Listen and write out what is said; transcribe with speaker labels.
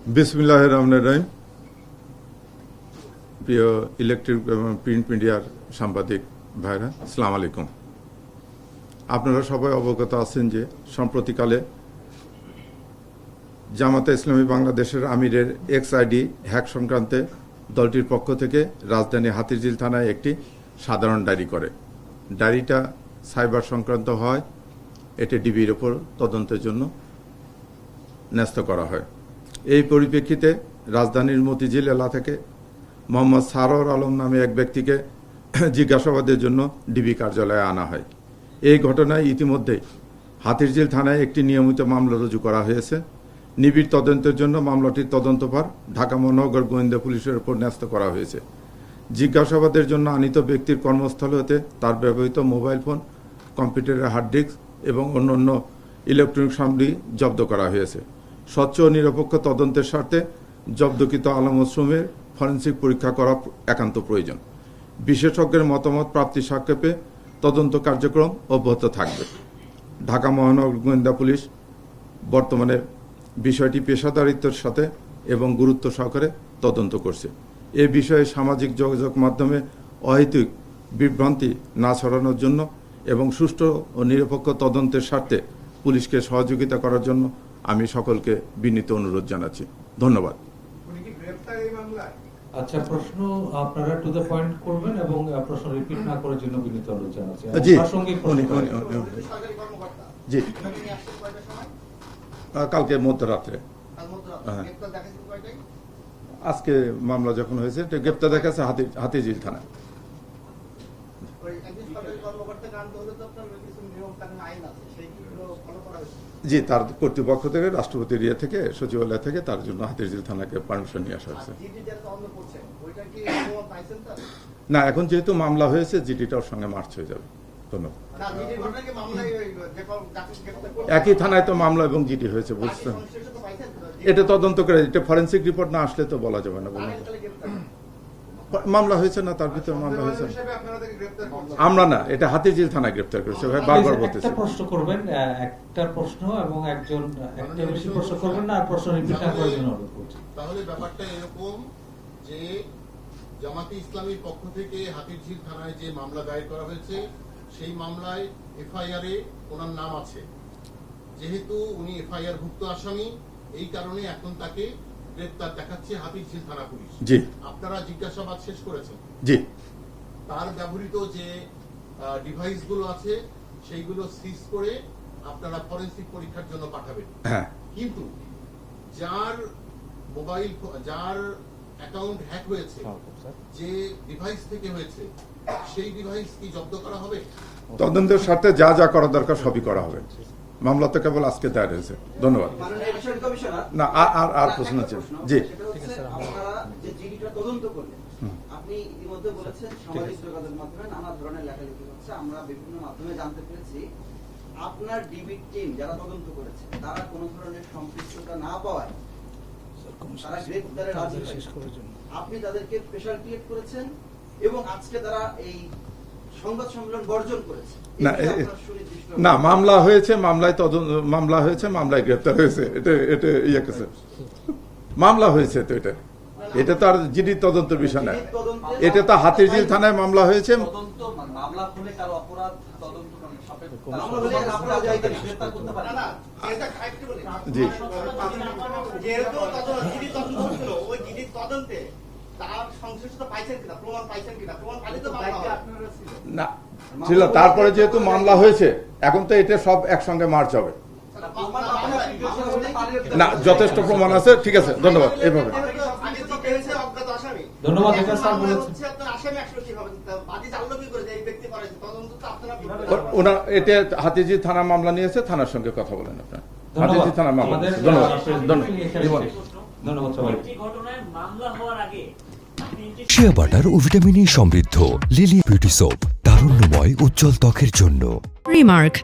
Speaker 1: বিসমিল্লাহির রহমানির রহিম। প্রিয় ইলেকট্রিক এবং প্রিন্ট মিডিয়ার সাংবাদিক ভাইরা, আসসালামু আলাইকুম। আপনারা সবাই অবগত আছেন যে সম্প্রতিকালে জামাতে ইসলামী বাংলাদেশের আমিরের এক্সআইডি হ্যাক সংক্রান্তে দলটির পক্ষ থেকে রাজধানী হাতিরঝিল থানায় একটি সাধারণ ডায়েরি করে। ডায়েরিটা সাইবার সংক্রান্ত হয়, এটি ডিবির ওপর তদন্তের জন্য ন্যস্ত করা হয়। এই পরিপ্রেক্ষিতে রাজধানীর মতিঝিল এলাকা থেকে মোহাম্মদ সারোয়ার আলম নামে এক ব্যক্তিকে জিজ্ঞাসাবাদের জন্য ডিবি কার্যালয়ে আনা হয়। এই ঘটনায় ইতিমধ্যেই হাতিরঝিল থানায় একটি নিয়মিত মামলা রুজু করা হয়েছে। নিবিড় তদন্তের জন্য মামলাটির তদন্তভার ঢাকা মহানগর গোয়েন্দা পুলিশের উপর ন্যস্ত করা হয়েছে। জিজ্ঞাসাবাদের জন্য আনিত ব্যক্তির কর্মস্থল হতে তার ব্যবহৃত মোবাইল ফোন, কম্পিউটারের হার্ড ডিস্ক এবং অন্যান্য ইলেকট্রনিক সামগ্রী জব্দ করা হয়েছে। স্বচ্ছ ও নিরপেক্ষ তদন্তের স্বার্থে জব্দকৃত আলামতসমূহের ফরেনসিক পরীক্ষা করা একান্ত প্রয়োজন। বিশেষজ্ঞের মতামত প্রাপ্তির সাপেক্ষে তদন্ত কার্যক্রম অব্যাহত থাকবে। ঢাকা মহানগর গোয়েন্দা পুলিশ বর্তমানে বিষয়টি পেশাদারিত্বের সাথে এবং গুরুত্ব সহকারে তদন্ত করছে। এ বিষয়ে সামাজিক যোগাযোগ মাধ্যমে অহেতুক বিভ্রান্তি না ছড়ানোর জন্য এবং সুষ্ঠু ও নিরপেক্ষ তদন্তের স্বার্থে পুলিশকে সহযোগিতা করার জন্য আমি সকলকে বিনীত অনুরোধ জানাচ্ছি। ধন্যবাদ।
Speaker 2: আচ্ছা, প্রশ্ন আপনারা টু দ্য পয়েন্ট করবেন এবং প্রশ্ন রিপিট না করার জন্য বিনীত অনুরোধ জানাচ্ছি।
Speaker 1: জি জি, কালকে মধ্যরাত্রে। আজকে মামলা যখন হয়েছে গ্রেপ্তার দেখাচ্ছে হাতিরঝিল থানায়। জি, তার কর্তৃপক্ষ থেকে, রাষ্ট্রপতির ইয়ে থেকে, সচিবালয় থেকে তার জন্য হাতিরঝিল থানাকে পারমিশন নিয়ে আসা হয়েছে। না, এখন যেহেতু মামলা হয়েছে জিডিটার সঙ্গে মার্চ হয়ে যাবে। ধন্যবাদ। একই থানায় তো মামলা এবং জিডি হয়েছে, বুঝছেন? এটা তদন্ত করে, এটা ফরেনসিক রিপোর্ট না আসলে তো বলা যাবে না। বলুন, মামলা হয়েছে না, তার ভিতরে মামলা হয়েছে। আমরা না, এটা হাতিরঝিল থানায় গ্রেপ্তার করেছে। ভাই বারবার বলতেছি,
Speaker 2: একটা প্রশ্ন করবেন, একটা প্রশ্ন এবং একজন একটা বেশি প্রশ্ন করবেন না, আর প্রশ্ন রিপিট না করার জন্য অনুরোধ করছি।
Speaker 3: তাহলে ব্যাপারটা এরকম যে জামাতে ইসলামীর পক্ষ থেকে হাতিরঝিল থানায় যে মামলা দায়ের করা হয়েছে সেই মামলায় এফআইআর এ ওনার নাম আছে। যেহেতু উনি এফআইআর ভুক্ত আসামি, এই কারণে এখন তাকে গ্রেপ্তার দেখাচ্ছে হাতিরঝিল থানা পুলিশ।
Speaker 1: জি,
Speaker 3: আপনারা জিজ্ঞাসাবাদ শেষ করেছেন।
Speaker 1: জি,
Speaker 3: তার ব্যবহৃত যে ডিভাইস গুলো আছে সেইগুলো সিজ করে আপনারা ফরেনসিক পরীক্ষার জন্য পাঠাবেন।
Speaker 1: হ্যাঁ,
Speaker 3: কিন্তু যার মোবাইল, যার অ্যাকাউন্ট হ্যাক হয়েছে, যে ডিভাইস থেকে হয়েছে, সেই ডিভাইস কি জব্দ করা হবে?
Speaker 1: তদন্তের স্বার্থে যা যা করা দরকার সবই করা হবে। মামলা তো কেবল আজকে দায়ের হয়েছে। ধন্যবাদ। না, আর প্রশ্ন আছে? জি,
Speaker 4: আপনি ইতিমধ্যে বলেছেন সামাজিক যোগাযোগ মাধ্যমে নানা ধরনের লেখালেখি হচ্ছে, আমরা বিভিন্ন মাধ্যমে জানতে পেরেছি আপনার ডিবি টিম যারা তদন্ত করেছে তারা কোনো ধরনের সম্পৃক্ততা না পাওয়ায় তারা গ্রেপ্তারে রাজি হয়েছে। আপনি তাদেরকে প্রেশার ক্রিয়েট করেছেন এবং আজকে তারা এই সংবাদ সম্মেলন বর্জন করেছে।
Speaker 1: না, মামলা হয়েছে, মামলা হয়েছে, মামলায় গ্রেপ্তার হয়েছে। এটা ইয়ে কিছু মামলা হয়েছে, তো এটা তো আর জিডি তদন্তের বিষয় না। এটা তো হাতিরঝিল থানায় মামলা হয়েছে। জি, না ছিল, তারপরে যেহেতু মামলা হয়েছে এখন তো এটা সব একসঙ্গে মার্চ হবে না। যথেষ্ট প্রমাণ আছে, ঠিক আছে। ধন্যবাদ। এইভাবে
Speaker 2: ধন্যবাদ।
Speaker 1: ওনার এটা হাতিরঝিল থানা মামলা নিয়েছে, থানার সঙ্গে কথা বলেন আপনার। হাতিরঝিল থানা মামলা। ধন্যবাদ।
Speaker 2: ধন্যবাদ সবাই।
Speaker 5: শিয়া বাটার ও ভিটামিন ই সমৃদ্ধ লিলি বিউটি সোপ, তারুণ্যময় উজ্জ্বল ত্বকের জন্য।
Speaker 6: রিমার্ক